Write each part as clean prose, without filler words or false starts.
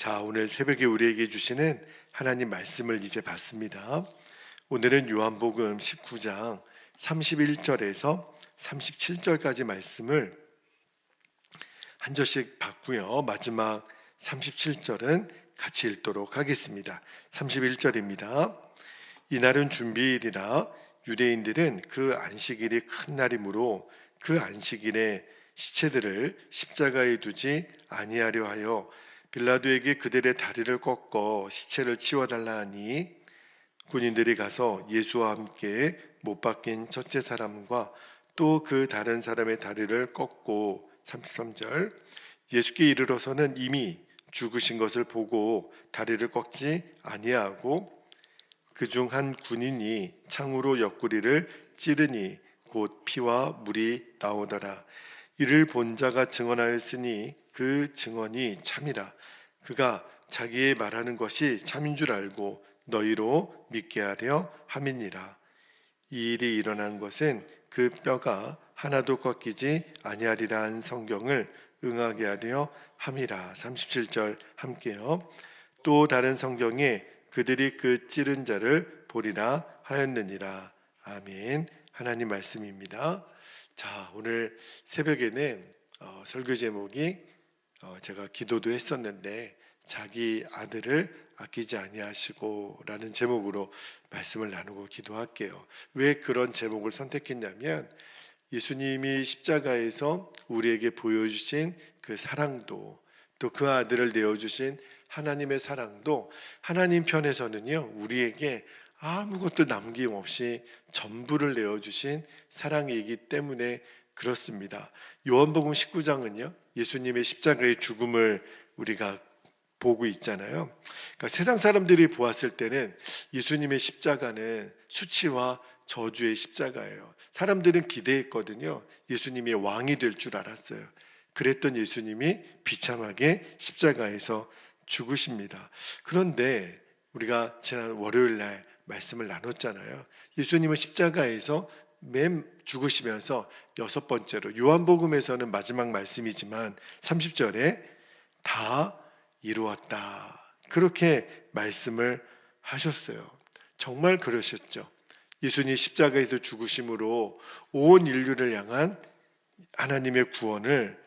자, 오늘 새벽에 우리에게 주시는 하나님 말씀을 이제 봤습니다. 오늘은 요한복음 19장 31절에서 37절까지 말씀을 한 절씩 봤고요. 마지막 37절은 같이 읽도록 하겠습니다. 31절입니다. 이날은 준비일이라 유대인들은 그 안식일이 큰 날이므로 그 안식일에 시체들을 십자가에 두지 아니하려 하여 빌라도에게 그들의 다리를 꺾어 시체를 치워달라 하니 군인들이 가서 예수와 함께 못 박힌 첫째 사람과 또 그 다른 사람의 다리를 꺾고 33절 예수께 이르러서는 이미 죽으신 것을 보고 다리를 꺾지 아니하고 그중 한 군인이 창으로 옆구리를 찌르니 곧 피와 물이 나오더라. 이를 본 자가 증언하였으니 그 증언이 참이라. 그가 자기의 말하는 것이 참인 줄 알고 너희로 믿게 하려 함이니라. 이 일이 일어난 것은 그 뼈가 하나도 꺾이지 아니하리라 한 성경을 응하게 하려 함이라. 37절 함께요. 또 다른 성경에 그들이 그 찌른 자를 보리라 하였느니라. 아멘. 하나님 말씀입니다. 자, 오늘 새벽에는 설교 제목이 제가 기도도 했었는데 자기 아들을 아끼지 아니하시고 라는 제목으로 말씀을 나누고 기도할게요. 왜 그런 제목을 선택했냐면 예수님이 십자가에서 우리에게 보여주신 그 사랑도 또 그 아들을 내어주신 하나님의 사랑도 하나님 편에서는요 우리에게 아무것도 남김없이 전부를 내어주신 사랑이기 때문에 그렇습니다. 요한복음 19장은요 예수님의 십자가의 죽음을 우리가 보고 있잖아요. 그러니까 세상 사람들이 보았을 때는 예수님의 십자가는 수치와 저주의 십자가예요. 사람들은 기대했거든요. 예수님이 왕이 될 줄 알았어요. 그랬던 예수님이 비참하게 십자가에서 죽으십니다. 그런데 우리가 지난 월요일 날 말씀을 나눴잖아요. 예수님은 십자가에서 죽으시면서 여섯 번째로 요한복음에서는 마지막 말씀이지만 30절에 다 이루었다 그렇게 말씀을 하셨어요. 정말 그러셨죠. 예수님 십자가에서 죽으심으로 온 인류를 향한 하나님의 구원을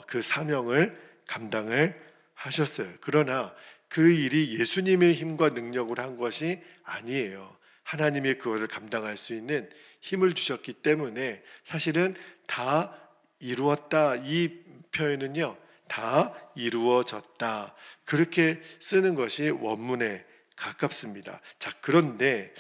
그 사명을 감당을 하셨어요. 그러나 그 일이 예수님의 힘과 능력으로 한 것이 아니에요. 하나님의 그것을 감당할 수 있는 힘을 주셨기 때문에 사실은 다 이루었다 이 표현은요 다 이루어졌다 그렇게 쓰는 것이 원문에 가깝습니다. 자, 그런데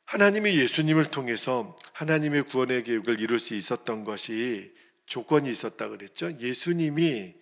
하나님이 예수님을 통해서 하나님의 구원의 계획을 이룰 수 있었던 것이 조건이 있었다 그랬죠. 예수님이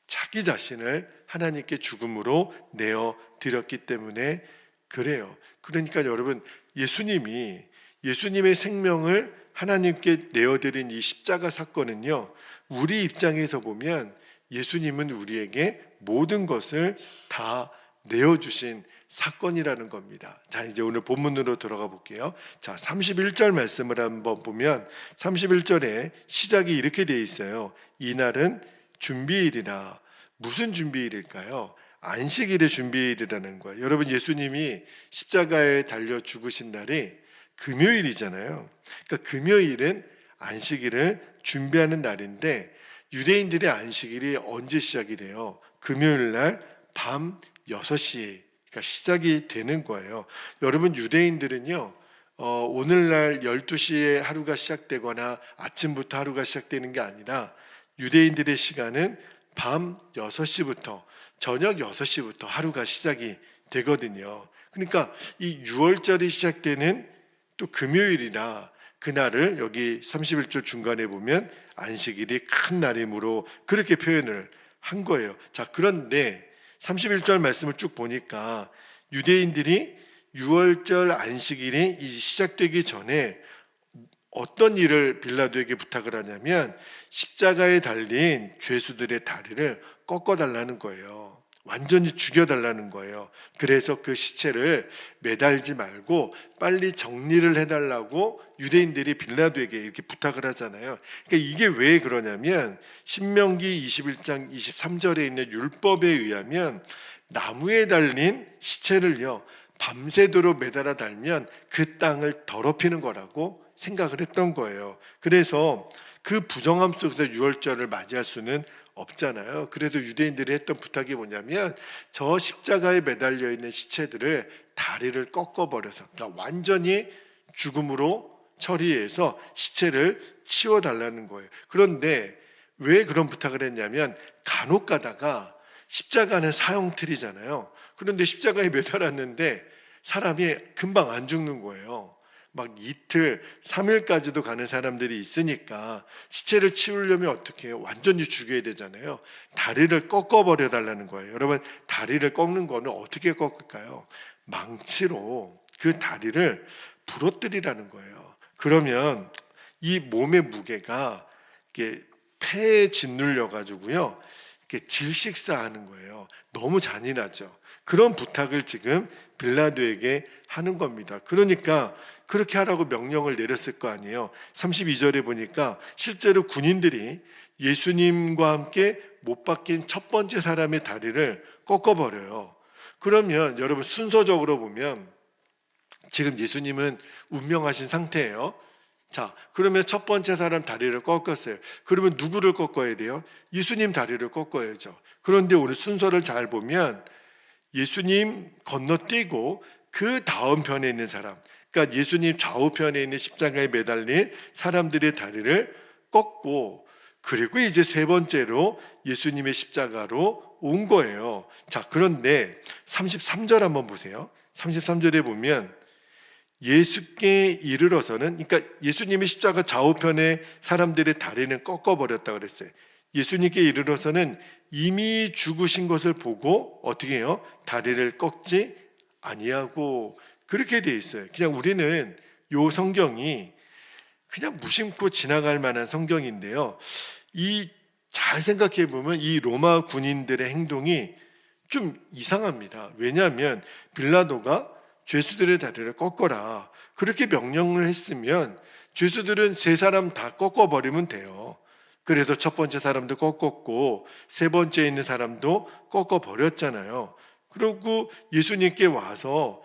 자기 자신을 하나님께 죽음으로 내어드렸기 때문에 그래요. 그러니까 여러분 예수님의 생명을 하나님께 내어드린 이 십자가 사건은요 우리 입장에서 보면 예수님은 우리에게 모든 것을 다 내어주신 사건이라는 겁니다. 자, 이제 오늘 본문으로 들어가 볼게요. 자, 31절 말씀을 한번 보면 31절에 시작이 이렇게 되어 있어요. 이날은 준비일이라. 무슨 준비일일까요? 안식일의 준비일이라는 거예요. 여러분 예수님이 십자가에 달려 죽으신 날이 금요일이잖아요. 그러니까 금요일은 안식일을 준비하는 날인데 유대인들의 안식일이 언제 시작이 돼요? 금요일 날 밤 6시 그러니까 시작이 되는 거예요. 여러분 유대인들은요 오늘날 12시에 하루가 시작되거나 아침부터 하루가 시작되는 게 아니라 유대인들의 시간은 밤 6시부터 저녁 6시부터 하루가 시작이 되거든요. 그러니까 이 6월절이 시작되는 또 금요일이라 그날을 여기 31절 중간에 보면 안식일이 큰 날이므로 그렇게 표현을 한 거예요. 자, 그런데 31절 말씀을 쭉 보니까 유대인들이 6월절 안식일이 시작되기 전에 어떤 일을 빌라도에게 부탁을 하냐면 십자가에 달린 죄수들의 다리를 꺾어달라는 거예요. 완전히 죽여달라는 거예요. 그래서 그 시체를 매달지 말고 빨리 정리를 해달라고 유대인들이 빌라도에게 이렇게 부탁을 하잖아요. 그러니까 이게 왜 그러냐면 신명기 21장 23절에 있는 율법에 의하면 나무에 달린 시체를요 밤새도록 매달아 달면 그 땅을 더럽히는 거라고 생각을 했던 거예요. 그래서 그 부정함 속에서 유월절을 맞이할 수는 없잖아요. 그래서 유대인들이 했던 부탁이 뭐냐면 저 십자가에 매달려 있는 시체들을 다리를 꺾어버려서, 그러니까 완전히 죽음으로 처리해서 시체를 치워달라는 거예요. 그런데 왜 그런 부탁을 했냐면 간혹 가다가 십자가는 사형틀이잖아요. 그런데 십자가에 매달았는데 사람이 금방 안 죽는 거예요. 막 이틀, 3일까지도 가는 사람들이 있으니까 시체를 치우려면 어떻게 해요? 완전히 죽여야 되잖아요. 다리를 꺾어버려 달라는 거예요. 여러분, 다리를 꺾는 거는 어떻게 꺾을까요? 망치로 그 다리를 부러뜨리라는 거예요. 그러면 이 몸의 무게가 이렇게 폐에 짓눌려 가지고요, 이렇게 질식사하는 거예요. 너무 잔인하죠. 그런 부탁을 지금 빌라도에게 하는 겁니다. 그러니까 그렇게 하라고 명령을 내렸을 거 아니에요. 32절에 보니까 실제로 군인들이 예수님과 함께 못 박힌 첫 번째 사람의 다리를 꺾어버려요. 그러면 여러분 순서적으로 보면 지금 예수님은 운명하신 상태예요. 자, 그러면 첫 번째 사람 다리를 꺾었어요. 그러면 누구를 꺾어야 돼요? 예수님 다리를 꺾어야죠. 그런데 오늘 순서를 잘 보면 예수님 건너뛰고 그 다음 편에 있는 사람, 그러니까 예수님 좌우편에 있는 십자가에 매달린 사람들의 다리를 꺾고, 그리고 이제 세 번째로 예수님의 십자가로 온 거예요. 자, 그런데 33절 한번 보세요. 33절에 보면 예수께 이르러서는, 그러니까 예수님의 십자가 좌우편에 사람들의 다리는 꺾어버렸다 그랬어요. 예수님께 이르러서는 이미 죽으신 것을 보고 어떻게 해요? 다리를 꺾지 아니하고, 그렇게 돼 있어요. 그냥 우리는 요 성경이 그냥 무심코 지나갈 만한 성경인데요, 잘 생각해 보면 이 로마 군인들의 행동이 좀 이상합니다. 왜냐하면 빌라도가 죄수들의 다리를 꺾어라 그렇게 명령을 했으면 죄수들은 세 사람 다 꺾어버리면 돼요. 그래서 첫 번째 사람도 꺾었고 세 번째 있는 사람도 꺾어버렸잖아요. 그리고 예수님께 와서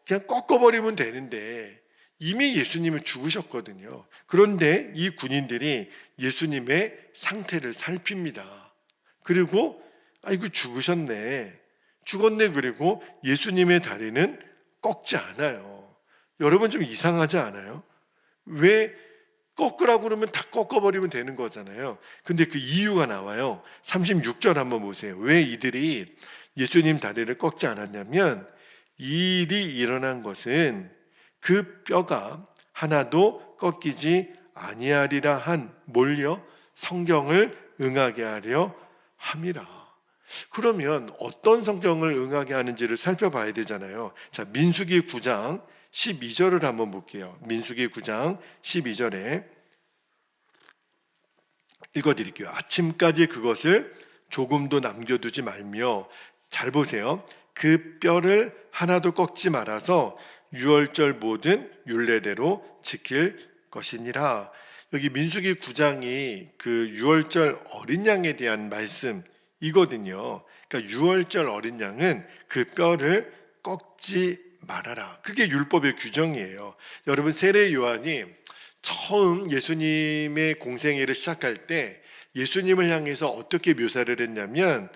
그냥 꺾어버리면 되는데 이미 예수님은 죽으셨거든요. 그런데 이 군인들이 예수님의 상태를 살핍니다. 그리고 아이고 죽었네. 그리고 예수님의 다리는 꺾지 않아요. 여러분 좀 이상하지 않아요? 왜 꺾으라고 그러면 다 꺾어버리면 되는 거잖아요. 근데 그 이유가 나와요. 36절 한번 보세요. 왜 이들이 예수님 다리를 꺾지 않았냐면 이 일이 일어난 것은 그 뼈가 하나도 꺾이지 아니하리라 한 뭘요? 성경을 응하게 하려 함이라. 그러면 어떤 성경을 응하게 하는지를 살펴봐야 되잖아요. 자, 민수기 9장 12절을 한번 볼게요. 민수기 9장 12절에 읽어드릴게요. 아침까지 그것을 조금도 남겨두지 말며, 잘 보세요, 그 뼈를 하나도 꺾지 말아서 유월절 모든 율례대로 지킬 것이니라. 여기 민수기 9장이 그 유월절 어린 양에 대한 말씀이거든요. 그러니까 유월절 어린 양은 그 뼈를 꺾지 말아라. 그게 율법의 규정이에요. 여러분, 세례 요한이 처음 예수님의 공생애를 시작할 때 예수님을 향해서 어떻게 묘사를 했냐면,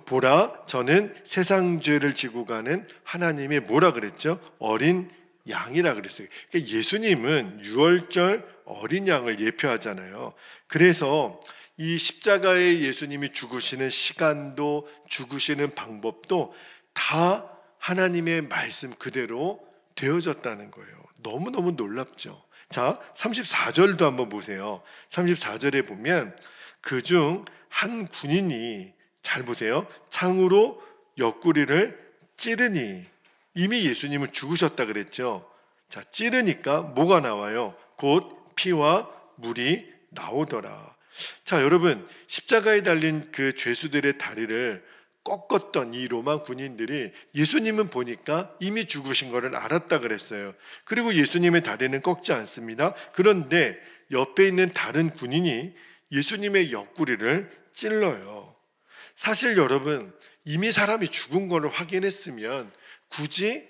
보라, 저는 세상 죄를 지고 가는 하나님의 뭐라 그랬죠? 어린 양이라 그랬어요. 그러니까 예수님은 유월절 어린 양을 예표하잖아요. 그래서 이 십자가에 예수님이 죽으시는 시간도 죽으시는 방법도 다 하나님의 말씀 그대로 되어졌다는 거예요. 너무너무 놀랍죠. 자, 34절도 한번 보세요. 34절에 보면 그중 한 군인이, 잘 보세요, 창으로 옆구리를 찌르니, 이미 예수님은 죽으셨다 그랬죠. 자, 찌르니까 뭐가 나와요? 곧 피와 물이 나오더라. 자, 여러분, 십자가에 달린 그 죄수들의 다리를 꺾었던 이 로마 군인들이 예수님은 보니까 이미 죽으신 것을 알았다 그랬어요. 그리고 예수님의 다리는 꺾지 않습니다. 그런데 옆에 있는 다른 군인이 예수님의 옆구리를 찔러요. 사실 여러분, 이미 사람이 죽은 것을 확인했으면 굳이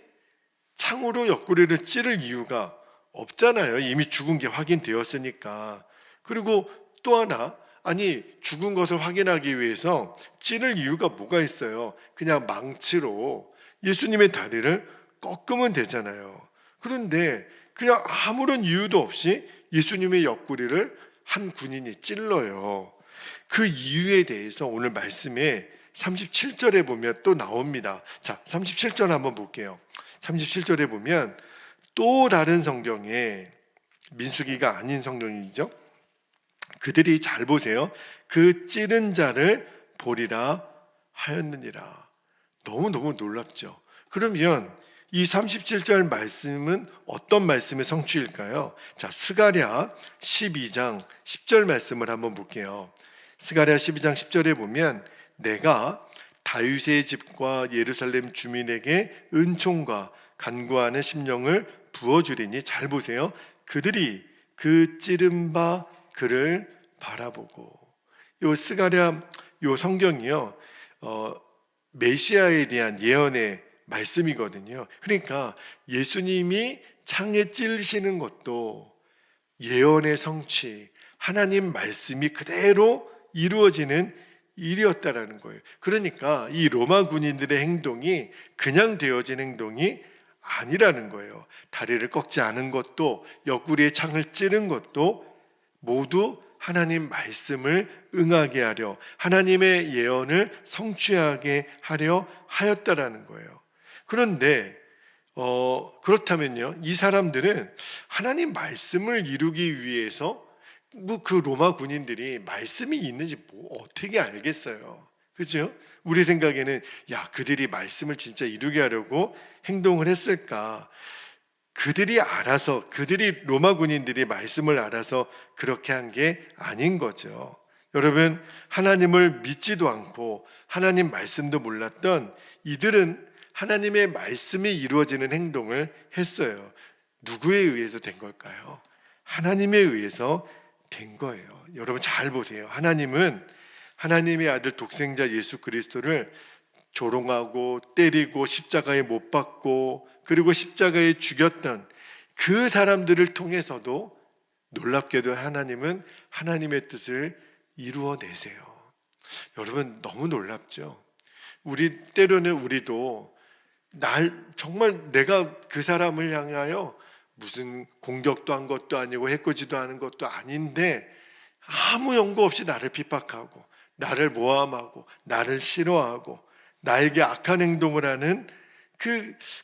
창으로 옆구리를 찌를 이유가 없잖아요. 이미 죽은 게 확인되었으니까. 그리고 또 하나, 아니 죽은 것을 확인하기 위해서 찌를 이유가 뭐가 있어요? 그냥 망치로 예수님의 다리를 꺾으면 되잖아요. 그런데 그냥 아무런 이유도 없이 예수님의 옆구리를 한 군인이 찔러요. 그 이유에 대해서 오늘 말씀에 37절에 보면 또 나옵니다. 자, 37절 한번 볼게요. 37절에 보면 또 다른 성경에, 민수기가 아닌 성경이죠, 그들이, 잘 보세요, 그 찌른 자를 보리라 하였느니라. 너무너무 놀랍죠. 그러면 이 37절 말씀은 어떤 말씀의 성취일까요? 자, 스가랴 12장 10절 말씀을 한번 볼게요. 스가랴 12장 10절에 보면 내가 다윗의 집과 예루살렘 주민에게 은총과 간구하는 심령을 부어주리니, 잘 보세요, 그들이 그 찌른 바 그를 바라보고. 요 스가랴 요 성경이요, 메시아에 대한 예언의 말씀이거든요. 그러니까 예수님이 창에 찔리시는 것도 예언의 성취, 하나님 말씀이 그대로 이루어지는 일이었다라는 거예요. 그러니까 이 로마 군인들의 행동이 그냥 되어진 행동이 아니라는 거예요. 다리를 꺾지 않은 것도, 옆구리에 창을 찌른 것도 모두 하나님 말씀을 응하게 하려, 하나님의 예언을 성취하게 하려 하였다라는 거예요. 그런데 그렇다면요, 이 사람들은 하나님 말씀을 이루기 위해서 그 로마 군인들이 말씀이 있는지 어떻게 알겠어요? 그죠? 우리 생각에는 야, 그들이 말씀을 진짜 이루게 하려고 행동을 했을까? 그들이 알아서, 그들이, 로마 군인들이 말씀을 알아서 그렇게 한 게 아닌 거죠. 여러분, 하나님을 믿지도 않고 하나님 말씀도 몰랐던 이들은 하나님의 말씀이 이루어지는 행동을 했어요. 누구에 의해서 된 걸까요? 하나님에 의해서 된 거예요. 여러분 잘 보세요. 하나님은 하나님의 아들 독생자 예수 그리스도를 조롱하고 때리고 십자가에 못 박고 그리고 십자가에 죽였던 그 사람들을 통해서도 놀랍게도 하나님은 하나님의 뜻을 이루어내세요. 여러분 너무 놀랍죠? 때로는 우리도 정말 내가 그 사람을 향하여 무슨 공격도 한 것도 아니고 해코지도 하는 것도 아닌데 아무 연고 없이 나를 핍박하고 나를 모함하고 나를 싫어하고 나에게 악한 행동을 하는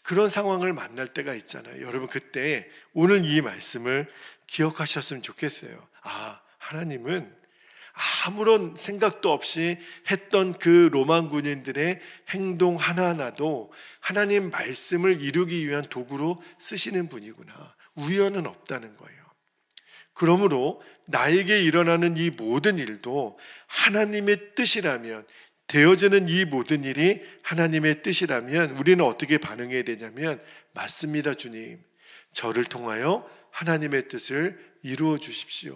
그런 상황을 만날 때가 있잖아요. 여러분 그때 오늘 이 말씀을 기억하셨으면 좋겠어요. 하나님은 아무런 생각도 없이 했던 그 로마 군인들의 행동 하나하나도 하나님 말씀을 이루기 위한 도구로 쓰시는 분이구나. 우연은 없다는 거예요. 그러므로 나에게 일어나는 이 모든 일도 하나님의 뜻이라면, 되어지는 이 모든 일이 하나님의 뜻이라면 우리는 어떻게 반응해야 되냐면, 맞습니다 주님, 저를 통하여 하나님의 뜻을 이루어 주십시오.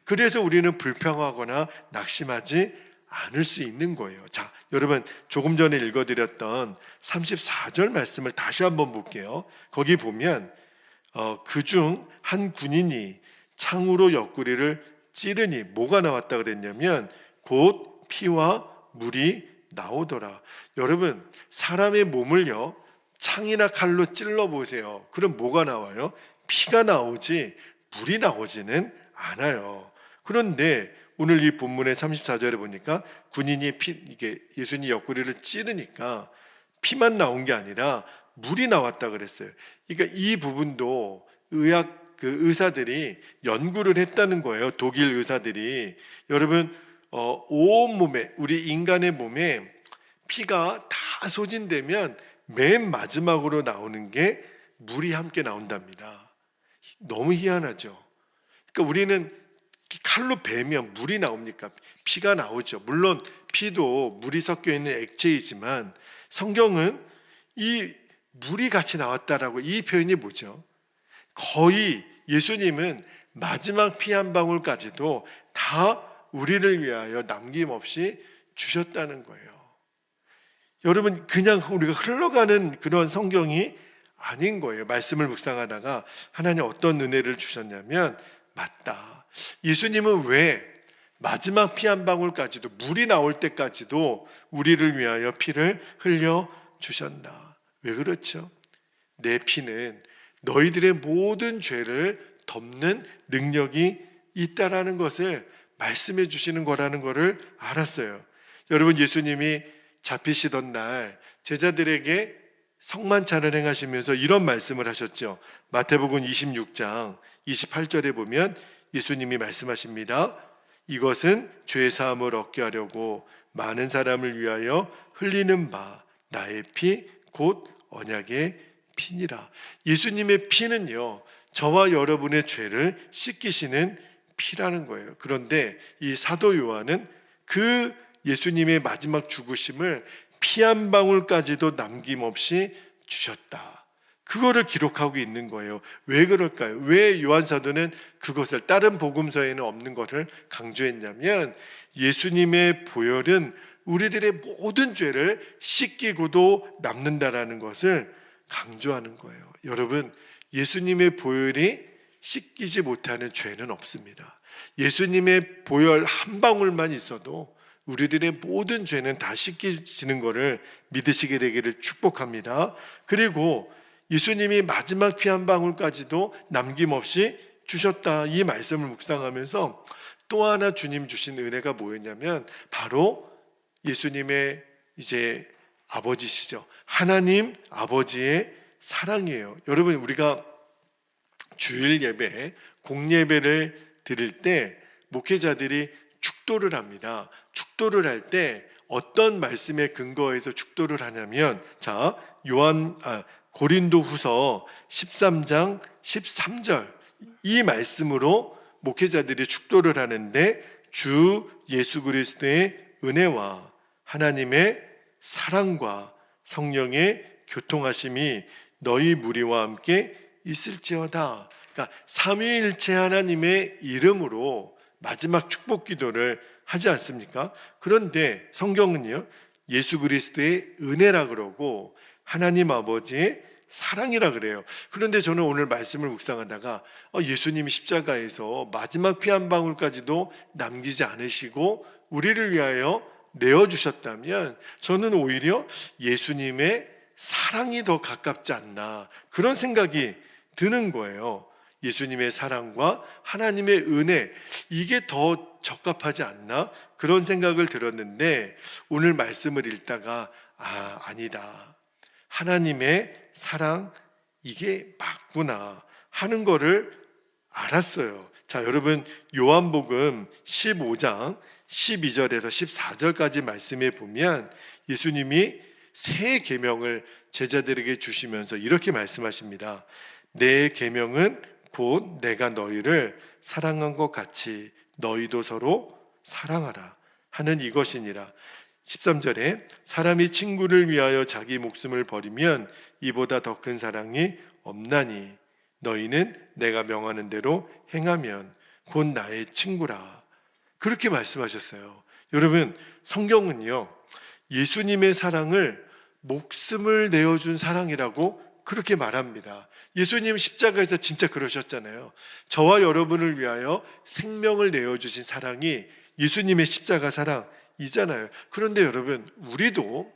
그래서 우리는 불평하거나 낙심하지 않을 수 있는 거예요. 자, 여러분 조금 전에 읽어드렸던 34절 말씀을 다시 한번 볼게요. 거기 보면 그중 한 군인이 창으로 옆구리를 찌르니 뭐가 나왔다 그랬냐면 곧 피와 물이 나오더라. 여러분 사람의 몸을요 창이나 칼로 찔러 보세요. 그럼 뭐가 나와요? 피가 나오지 물이 나오지는 않아요. 그런데 오늘 이 본문의 34절에 보니까 군인이 이게 예수님 옆구리를 찌르니까 피만 나온 게 아니라 물이 나왔다 그랬어요. 그러니까 이 부분도 의사들이 연구를 했다는 거예요. 독일 의사들이. 여러분 온 몸에, 우리 인간의 몸에 피가 다 소진되면 맨 마지막으로 나오는 게 물이 함께 나온답니다. 너무 희한하죠. 그러니까 우리는 칼로 베면 물이 나옵니까? 피가 나오죠. 물론 피도 물이 섞여 있는 액체이지만 성경은 이 물이 같이 나왔다라고, 이 표현이 뭐죠? 거의 예수님은 마지막 피 한 방울까지도 다 우리를 위하여 남김없이 주셨다는 거예요. 여러분, 그냥 우리가 흘러가는 그런 성경이 아닌 거예요. 말씀을 묵상하다가 하나님 어떤 은혜를 주셨냐면, 맞다, 예수님은 왜 마지막 피 한 방울까지도, 물이 나올 때까지도 우리를 위하여 피를 흘려 주셨나? 왜 그렇죠? 내 피는 너희들의 모든 죄를 덮는 능력이 있다라는 것을 말씀해 주시는 거라는 것을 알았어요. 여러분, 예수님이 잡히시던 날 제자들에게 성만찬을 행하시면서 이런 말씀을 하셨죠. 마태복음 26장 28절에 보면 예수님이 말씀하십니다. 이것은 죄 사함을 얻게 하려고 많은 사람을 위하여 흘리는 바 나의 피 곧 언약의 피니라. 예수님의 피는요, 저와 여러분의 죄를 씻기시는 피라는 거예요. 그런데 이 사도 요한은 그 예수님의 마지막 죽으심을 피 한 방울까지도 남김없이 주셨다, 그거를 기록하고 있는 거예요. 왜 그럴까요? 왜 요한 사도는 그것을 다른 복음서에는 없는 것을 강조했냐면, 예수님의 보혈은 우리들의 모든 죄를 씻기고도 남는다라는 것을 강조하는 거예요. 여러분, 예수님의 보혈이 씻기지 못하는 죄는 없습니다. 예수님의 보혈 한 방울만 있어도 우리들의 모든 죄는 다 씻기지는 것을 믿으시게 되기를 축복합니다. 그리고 예수님이 마지막 피 한 방울까지도 남김없이 주셨다, 이 말씀을 묵상하면서 또 하나 주님 주신 은혜가 뭐였냐면, 바로 예수님의 이제 아버지시죠. 하나님 아버지의 사랑이에요. 여러분, 우리가 주일 예배, 공예배를 드릴 때 목회자들이 축도를 합니다. 축도를 할 때 어떤 말씀에 근거해서 축도를 하냐면, 자, 고린도후서 13장 13절 이 말씀으로 목회자들이 축도를 하는데, 주 예수 그리스도의 은혜와 하나님의 사랑과 성령의 교통하심이 너희 무리와 함께 있을지어다. 그러니까 삼위일체 하나님의 이름으로 마지막 축복 기도를 하지 않습니까? 그런데 성경은요, 예수 그리스도의 은혜라 그러고 하나님 아버지의 사랑이라 그래요. 그런데 저는 오늘 말씀을 묵상하다가 예수님이 십자가에서 마지막 피 한 방울까지도 남기지 않으시고 우리를 위하여 내어주셨다면, 저는 오히려 예수님의 사랑이 더 가깝지 않나, 그런 생각이 드는 거예요. 예수님의 사랑과 하나님의 은혜, 이게 더 적합하지 않나, 그런 생각을 들었는데, 오늘 말씀을 읽다가 아니다, 하나님의 사랑, 이게 맞구나 하는 거를 알았어요. 자, 여러분, 요한복음 15장 12절에서 14절까지 말씀에 보면 예수님이 새 계명을 제자들에게 주시면서 이렇게 말씀하십니다. 내 계명은 곧 내가 너희를 사랑한 것 같이 너희도 서로 사랑하라 하는 이것이니라. 13절에 사람이 친구를 위하여 자기 목숨을 버리면 이보다 더 큰 사랑이 없나니 너희는 내가 명하는 대로 행하면 곧 나의 친구라, 그렇게 말씀하셨어요. 여러분, 성경은요, 예수님의 사랑을 목숨을 내어준 사랑이라고 그렇게 말합니다. 예수님 십자가에서 진짜 그러셨잖아요. 저와 여러분을 위하여 생명을 내어주신 사랑이 예수님의 십자가 사랑이잖아요. 그런데 여러분, 우리도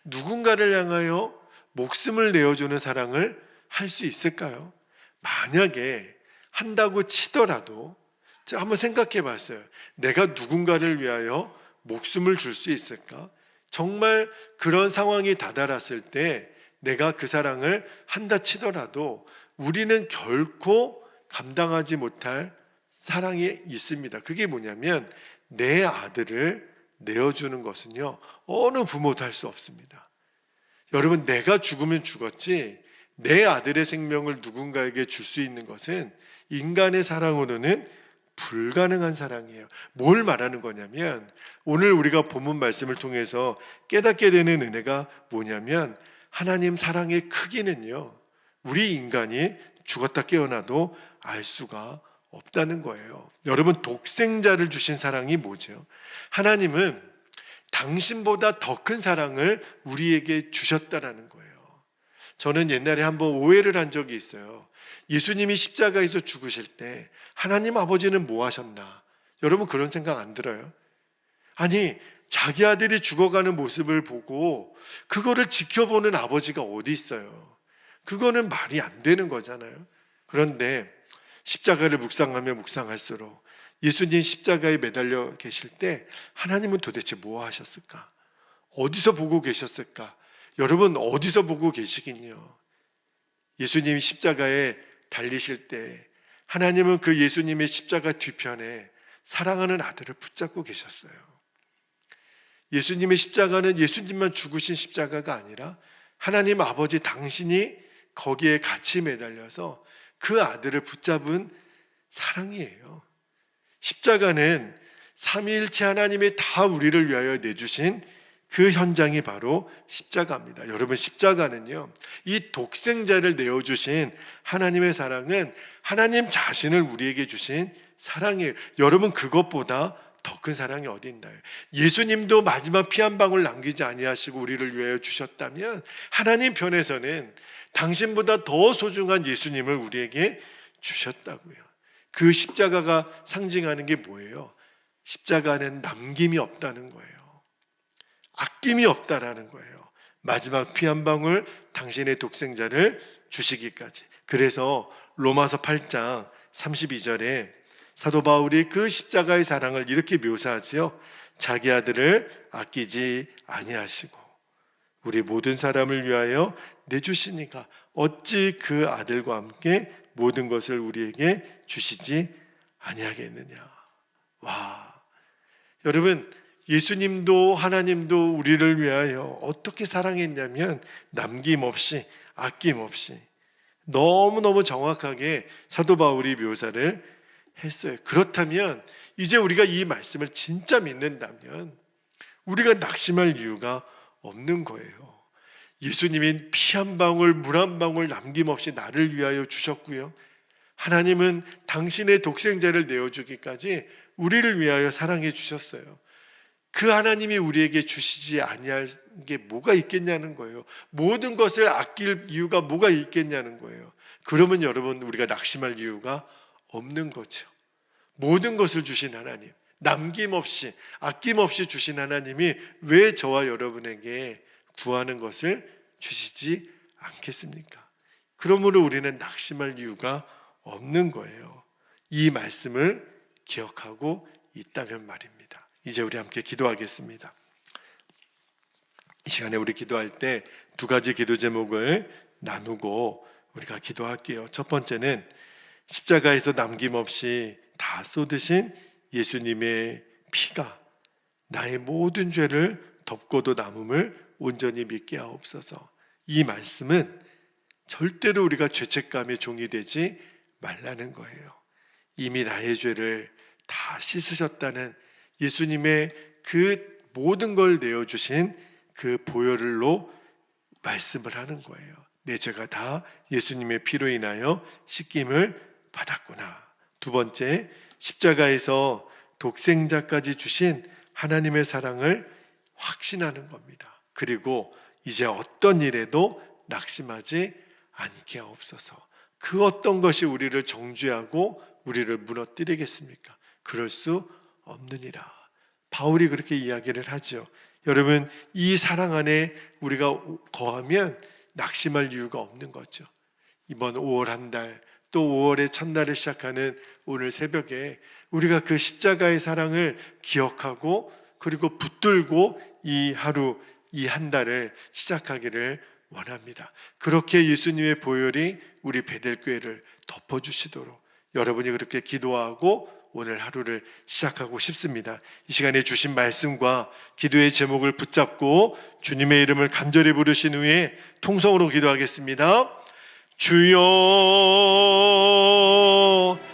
누군가를 향하여 목숨을 내어주는 사랑을 할 수 있을까요? 만약에 한다고 치더라도 제가 한번 생각해 봤어요. 내가 누군가를 위하여 목숨을 줄 수 있을까? 정말 그런 상황이 다다랐을 때 내가 그 사랑을 한다 치더라도 우리는 결코 감당하지 못할 사랑이 있습니다. 그게 뭐냐면, 내 아들을 내어주는 것은요, 어느 부모도 할 수 없습니다. 여러분, 내가 죽으면 죽었지 내 아들의 생명을 누군가에게 줄 수 있는 것은 인간의 사랑으로는 불가능한 사랑이에요. 뭘 말하는 거냐면 오늘 우리가 본문 말씀을 통해서 깨닫게 되는 은혜가 뭐냐면 하나님 사랑의 크기는요, 우리 인간이 죽었다 깨어나도 알 수가 없다는 거예요. 여러분, 독생자를 주신 사랑이 뭐죠? 하나님은 당신보다 더 큰 사랑을 우리에게 주셨다라는 거예요. 저는 옛날에 한번 오해를 한 적이 있어요. 예수님이 십자가에서 죽으실 때 하나님 아버지는 뭐 하셨나? 여러분, 그런 생각 안 들어요? 아니, 자기 아들이 죽어가는 모습을 보고 그거를 지켜보는 아버지가 어디 있어요? 그거는 말이 안 되는 거잖아요. 그런데 십자가를 묵상하면 묵상할수록 예수님 십자가에 매달려 계실 때 하나님은 도대체 뭐 하셨을까? 어디서 보고 계셨을까? 여러분, 어디서 보고 계시긴요. 예수님이 십자가에 달리실 때 하나님은 그 예수님의 십자가 뒤편에 사랑하는 아들을 붙잡고 계셨어요. 예수님의 십자가는 예수님만 죽으신 십자가가 아니라 하나님 아버지 당신이 거기에 같이 매달려서 그 아들을 붙잡은 사랑이에요. 십자가는 삼위일체 하나님이 다 우리를 위하여 내주신 그 현장이 바로 십자가입니다. 여러분, 십자가는요, 이 독생자를 내어주신 하나님의 사랑은 하나님 자신을 우리에게 주신 사랑이에요. 여러분, 그것보다 더 큰 사랑이 어디 있나요? 예수님도 마지막 피 한 방울 남기지 아니하시고 우리를 위하여 주셨다면 하나님 편에서는 당신보다 더 소중한 예수님을 우리에게 주셨다고요. 그 십자가가 상징하는 게 뭐예요? 십자가는 남김이 없다는 거예요. 아낌이 없다라는 거예요. 마지막 피 한 방울 당신의 독생자를 주시기까지. 그래서 로마서 8장 32절에 사도 바울이 그 십자가의 사랑을 이렇게 묘사하지요. 자기 아들을 아끼지 아니하시고 우리 모든 사람을 위하여 내주시니까 어찌 그 아들과 함께 모든 것을 우리에게 주시지 아니하겠느냐. 와, 여러분, 예수님도 하나님도 우리를 위하여 어떻게 사랑했냐면 남김없이, 아낌없이 너무너무 정확하게 사도 바울이 묘사를 했어요. 그렇다면 이제 우리가 이 말씀을 진짜 믿는다면 우리가 낙심할 이유가 없는 거예요. 예수님이 피 한 방울, 물 한 방울 남김없이 나를 위하여 주셨고요, 하나님은 당신의 독생자를 내어주기까지 우리를 위하여 사랑해 주셨어요. 그 하나님이 우리에게 주시지 아니할 게 뭐가 있겠냐는 거예요. 모든 것을 아낄 이유가 뭐가 있겠냐는 거예요. 그러면 여러분, 우리가 낙심할 이유가 없는 거죠. 모든 것을 주신 하나님, 남김없이 아낌없이 주신 하나님이 왜 저와 여러분에게 구하는 것을 주시지 않겠습니까? 그러므로 우리는 낙심할 이유가 없는 거예요. 이 말씀을 기억하고 있다면 말입니다. 이제 우리 함께 기도하겠습니다. 이 시간에 우리 기도할 때 두 가지 기도 제목을 나누고 우리가 기도할게요. 첫 번째는 십자가에서 남김없이 다 쏟으신 예수님의 피가 나의 모든 죄를 덮고도 남음을 온전히 믿게 하옵소서. 이 말씀은 절대로 우리가 죄책감의 종이 되지 말라는 거예요. 이미 나의 죄를 다 씻으셨다는 예수님의 그 모든 걸 내어주신 그 보혈로 말씀을 하는 거예요. 내 죄가 다 예수님의 피로 인하여 씻김을 받았구나. 두 번째, 십자가에서 독생자까지 주신 하나님의 사랑을 확신하는 겁니다. 그리고 이제 어떤 일에도 낙심하지 않게 하옵소서. 그 어떤 것이 우리를 정죄하고 우리를 무너뜨리겠습니까? 그럴 수 없느니라. 바울이 그렇게 이야기를 하죠. 여러분, 이 사랑 안에 우리가 거하면 낙심할 이유가 없는 거죠. 이번 5월 한 달, 또 5월의 첫날을 시작하는 오늘 새벽에 우리가 그 십자가의 사랑을 기억하고 그리고 붙들고 이 하루, 이 한 달을 시작하기를 원합니다. 그렇게 예수님의 보혈이 우리 베델교회를 덮어주시도록 여러분이 그렇게 기도하고 오늘 하루를 시작하고 싶습니다. 이 시간에 주신 말씀과 기도의 제목을 붙잡고 주님의 이름을 간절히 부르신 후에 통성으로 기도하겠습니다. 주여